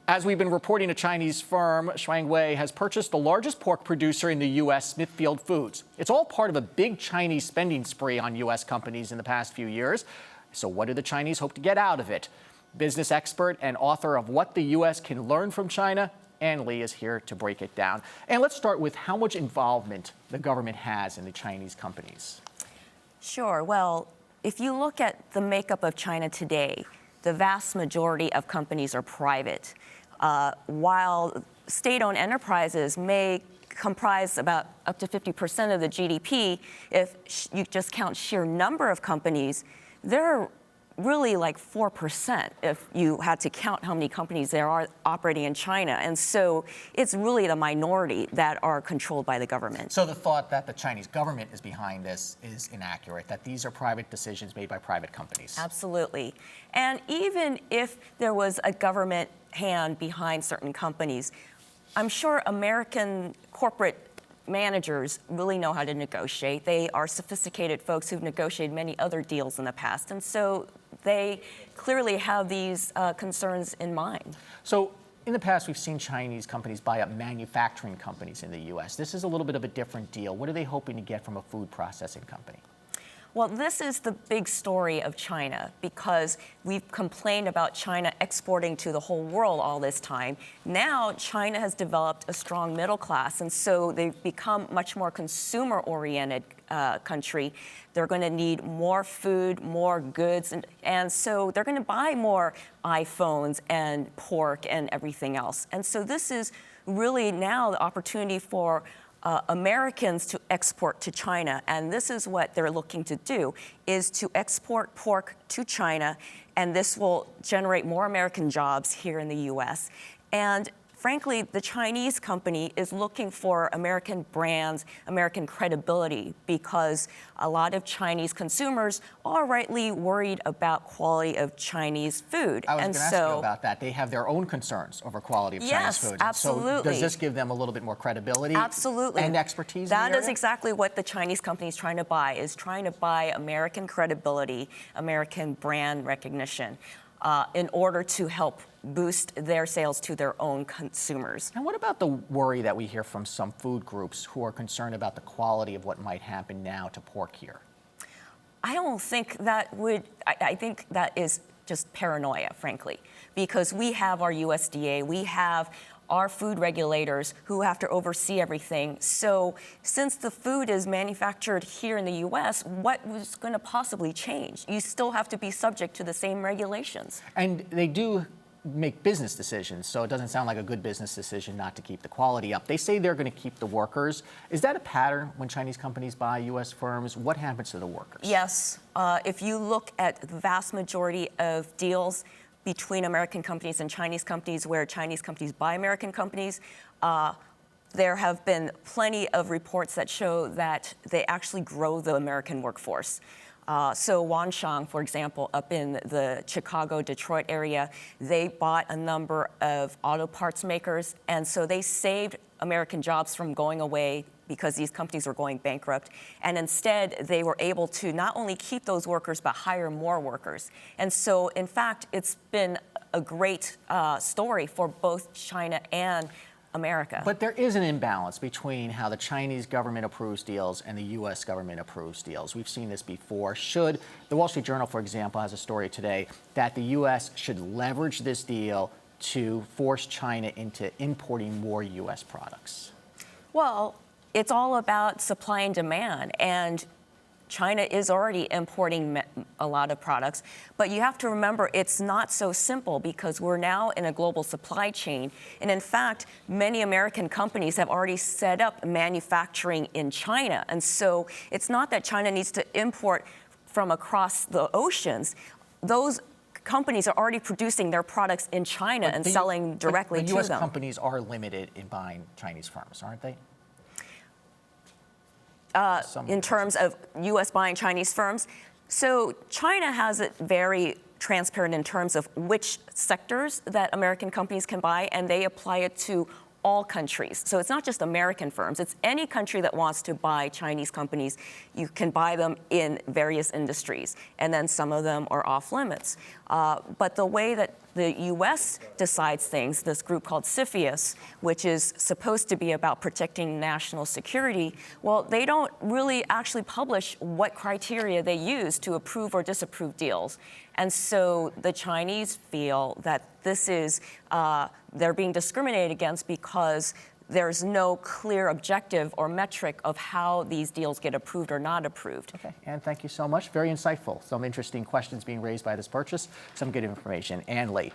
As we've been reporting, a Chinese firm, Shuanghui, has purchased the largest pork producer in the U.S., Smithfield Foods. It's all part of a big Chinese spending spree on U.S. companies in the past few years. So what do the Chinese hope to get out of it? Business expert and author of What the U.S. Can Learn from China, Ann Lee, is here to break it down. And let's start with how much involvement the government has in the Chinese companies. Sure. Well, if you look at the makeup of China today, the vast majority of companies are private. While state-owned enterprises may comprise about up to 50% of the GDP, if you just count sheer number of companies, they're really like 4% if you had to count how many companies there are operating in China. And so it's really the minority that are controlled by the government. So the thought that the Chinese government is behind this is inaccurate, that these are private decisions made by private companies. Absolutely. And even if there was a government hand behind certain companies, I'm sure American corporate managers really know how to negotiate. They are sophisticated folks who've negotiated many other deals in the past. And so they clearly have these concerns in mind. So in the past, we've seen Chinese companies buy up manufacturing companies in the U.S. This is a little bit of a different deal. What are they hoping to get from a food processing company? Well, this is the big story of China because we've complained about China exporting to the whole world all this time. Now, China has developed a strong middle class, and so they've become much more consumer-oriented country. They're going to need more food, more goods, and so they're going to buy more iPhones and pork and everything else. And so this is really now the opportunity for Americans to export to China, and this is what they're looking to do, is to export pork to China, and this will generate more American jobs here in the U.S. And frankly, the Chinese company is looking for American brands, American credibility, because a lot of Chinese consumers are rightly worried about quality of Chinese food. I was going to ask you about that. They have their own concerns over quality of Chinese food. Yes, absolutely. So does this give them a little bit more credibility? Absolutely. And expertise That in the is area? exactly what the Chinese company is trying to buy, American credibility, American brand recognition, in order to help boost their sales to their own consumers. And what about the worry that we hear from some food groups who are concerned about the quality of what might happen now to pork here? I don't think that would, I think that is just paranoia, frankly, because we have our USDA, we have our food regulators who have to oversee everything. So since the food is manufactured here in the U.S., what was going to possibly change? You still have to be subject to the same regulations. And they do make business decisions, so it doesn't sound like a good business decision not to keep the quality up. They say they're going to keep the workers. Is that a pattern when Chinese companies buy U.S. firms? What happens to the workers? Yes. If you look at the vast majority of deals between American companies and Chinese companies where Chinese companies buy American companies, there have been plenty of reports that show that they actually grow the American workforce. So Wanshang, for example, up in the Chicago, Detroit area, they bought a number of auto parts makers, and so they saved American jobs from going away because these companies were going bankrupt. And instead, they were able to not only keep those workers, but hire more workers. And so, in fact, it's been a great story for both China and America. But there is an imbalance between how the Chinese government approves deals and the U.S. government approves deals. We've seen this before. The Wall Street Journal, for example, has a story today that the U.S. should leverage this deal to force China into importing more U.S. products. Well, it's all about supply and demand, and China is already importing a lot of products, but you have to remember it's not so simple because we're now in a global supply chain. And in fact, many American companies have already set up manufacturing in China. And so it's not that China needs to import from across the oceans. Those companies are already producing their producs in China and selling directly to them. U.S. companies are limited in buying Chinese firms, aren't they? In terms of U.S. buying Chinese firms. So China has it very transparent in terms of which sectors that American companies can buy, and they apply it to all countries. So it's not just American firms, it's any country that wants to buy Chinese companies. You can buy them in various industries, and then some of them are off limits. But the way that the U.S. decides things, this group called CFIUS, which is supposed to be about protecting national security, well, they don't really actually publish what criteria they use to approve or disapprove deals. And so the Chinese feel that this is, they're being discriminated against because there's no clear objective or metric of how these deals get approved or not approved. Okay, Anne, thank you so much. Very insightful. Some interesting questions being raised by this purchase, some good information. Anne Lee.